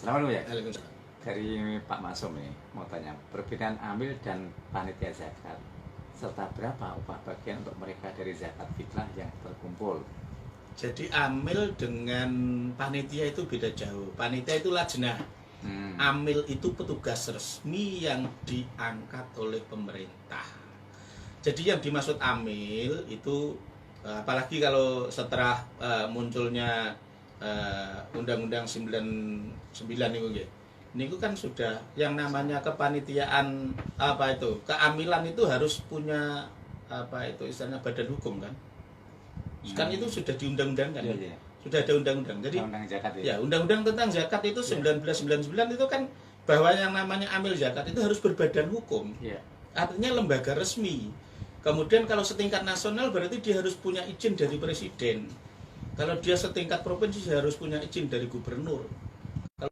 Assalamualaikum ya. Waalaikumsalam. Dari Pak Maksum nih, mau tanya perbedaan amil dan panitia zakat serta berapa upah bagian untuk mereka dari zakat fitrah yang terkumpul. Jadi amil dengan panitia itu beda jauh. Panitia itu lajnah. Amil itu petugas resmi yang diangkat oleh pemerintah. Jadi yang dimaksud amil itu apalagi kalau setelah munculnya Undang-Undang 99 itu nggih. Niku kan sudah yang namanya kepanitiaan apa itu? Keamilan itu harus punya apa itu istilahnya badan hukum kan? Kan itu sudah diundang-undangkan. Iya. Sudah ada undang-undang. Jadi Undang zakat ya. ya undang-undang tentang zakat itu 1999 itu kan bahwa yang namanya amil zakat itu harus berbadan hukum. Iya. Artinya lembaga resmi. Kemudian kalau setingkat nasional berarti dia harus punya izin dari presiden. Kalau dia setingkat provinsi dia harus punya izin dari gubernur. Kalau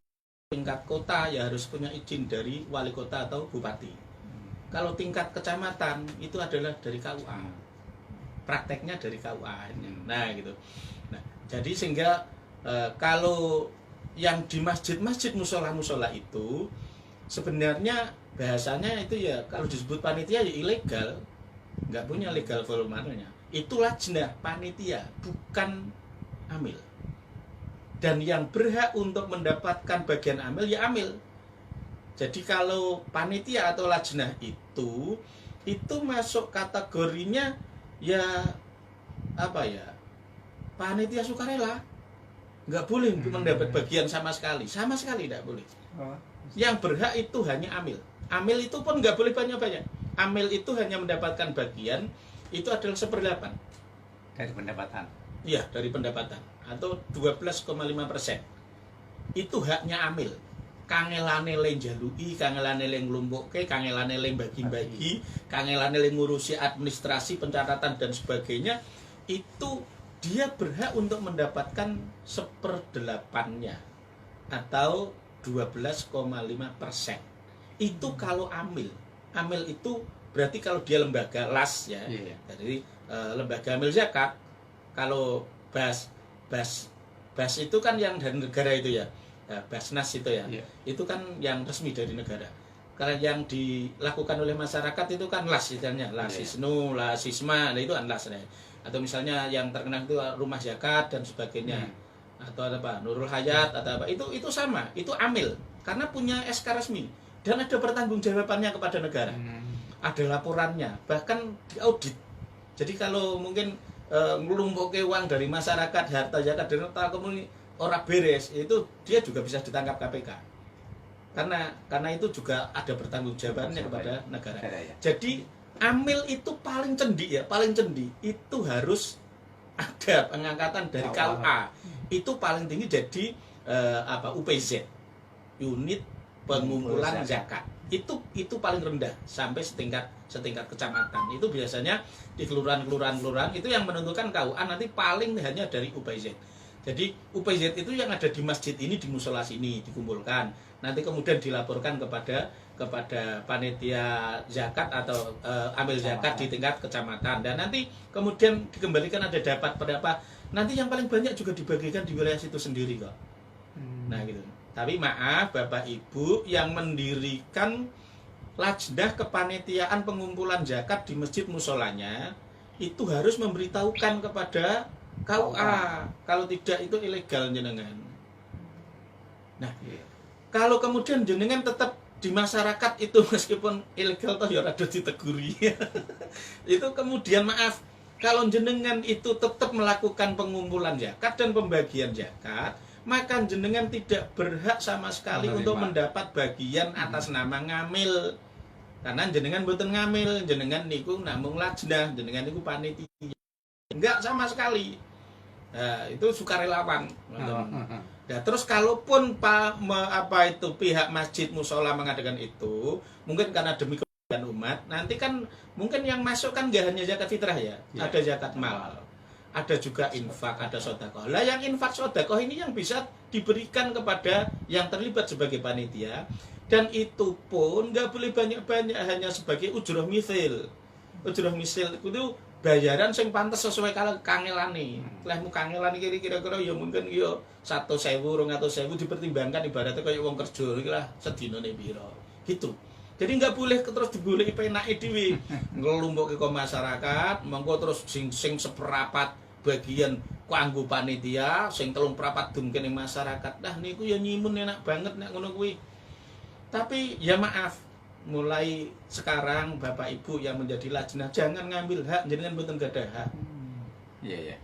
tingkat kota ya harus punya izin dari wali kota atau bupati. Kalau tingkat kecamatan itu adalah dari KUA. Prakteknya dari KUA. Nah gitu. Nah, jadi sehingga kalau yang di masjid-masjid musola-musola itu sebenarnya bahasanya itu ya kalau disebut panitia ya ilegal, nggak punya legal formalnya. Itu lajnah panitia, bukan amil. Dan yang berhak untuk mendapatkan bagian amil ya amil. Jadi kalau panitia atau lajnah itu masuk kategorinya ya apa ya? Panitia sukarela. Nggak boleh mendapat bagian sama sekali tidak boleh. Yang berhak itu hanya amil. Amil itu pun nggak boleh banyak-banyak. Amil itu hanya mendapatkan bagian itu adalah 1/8 Dari pendapatan. iya, dari pendapatan atau 12,5%. Itu haknya amil. Kangelane le njalui, kangelane le nglumpukke, kangelane le bagi-bagi, kangelane le ngurusi administrasi, pencatatan dan sebagainya, itu dia berhak untuk mendapatkan 1/8-nya atau 12,5%. Itu kalau amil. Amil itu berarti kalau dia lembaga las ya. Iya. Jadi lembaga amil zakat. Kalau bas itu kan yang dari negara itu ya. Basnas itu ya. Iya. Itu kan yang resmi dari negara. Kalau yang dilakukan oleh masyarakat itu kan las istilahnya, las Iya. Isnu, las Sisma, nah itu kan las ya. Atau misalnya yang terkenal itu rumah zakat dan sebagainya. Atau apa Nurul Hayat atau apa itu sama, itu amil karena punya SK resmi dan ada pertanggungjawabannya kepada negara. Ada laporannya, bahkan diaudit. Jadi kalau mungkin ngelumpuke uang dari masyarakat, harta zakat dan harta komuni ora beres, itu dia juga bisa ditangkap KPK. Karena itu juga ada pertanggungjawabannya kepada negara. Ya. Jadi amil itu paling cendi ya, paling cendi itu harus ada pengangkatan dari KUA. Itu paling tinggi jadi UPZ, unit pengumpulan zakat. Itu paling rendah sampai setingkat kecamatan. Itu biasanya di kelurahan itu yang menentukan KUA nanti paling hanya dari UPZ. Jadi UPZ itu yang ada di masjid ini, di musola sini dikumpulkan. Nanti kemudian dilaporkan kepada panitia zakat atau amil zakat di tingkat kecamatan. Dan nanti kemudian dikembalikan ada dapat berapa. Nanti yang paling banyak juga dibagikan di wilayah situ sendiri kok. Nah gitu. Tapi maaf Bapak Ibu yang mendirikan lajnah kepanitiaan pengumpulan zakat di masjid musolanya itu harus memberitahukan kepada KUA. Kalau tidak itu ilegal jenengan. Nah, kalau kemudian jenengan tetap di masyarakat itu meskipun ilegal toh ya rada diteguri. Itu kemudian maaf kalau jenengan itu tetap melakukan pengumpulan zakat dan pembagian zakat, maka jenengan tidak berhak sama sekali untuk mendapat bagian atas nama ngamil. Karena jenengan mboten ngamil, jenengan niku namung lajnah, jenengan niku panitia. Enggak sama sekali. Nah, itu sukarelawan. Nah, terus kalaupun pihak masjid musola mengadakan itu, mungkin karena demi kebaikan umat, nanti kan mungkin yang masuk kan gak hanya zakat fitrah ya, ada zakat mal, ada juga infak, ada sedekah. Lah yang infak sedekah ini yang bisa diberikan kepada yang terlibat sebagai panitia, dan itu pun nggak boleh banyak-banyak, hanya sebagai ujroh misil. Ujroh misil itu bayaran sing pantes sesuai kalau kangelane. Lehmu kangelane kira-kira ya mungkin ya 100.000, 200.000 dipertimbangkan ibaratnya kayak wong kerja iki lah sedinane pira. Gitu. Jadi nggak boleh terus digoleki penake dhewe. Ngelumpukke ke masyarakat, mengko terus sing seperapat bagian kanggo panitia, sing 3/4 dumke ning masyarakat. Dah niku ya nyimun enak banget nek ngono kuwi. Tapi ya maaf, mulai sekarang Bapak Ibu yang menjadi lajnah jangan ngambil hak jenengan mboten gadah hak. Iya, iya.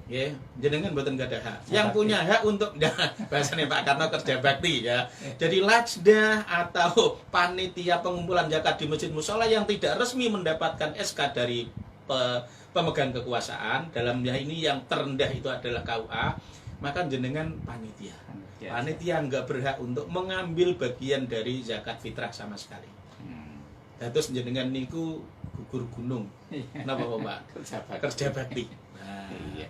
Ya, jenengan mboten gadah hak. Yang punya hak untuk bahasane Pak Karno kerja bakti ya. Jadi lajnah atau panitia pengumpulan zakat di masjid mushola yang tidak resmi mendapatkan SK dari pemegang kekuasaan, dalamnya ini yang terendah itu adalah KUA, maka jenengan panitia. Panitia nggak berhak untuk mengambil bagian dari zakat fitrah sama sekali. Terus jenengan niku gugur gunung. Napa Pak? Kerja bakti. Kerja bakti. Nah, Iya.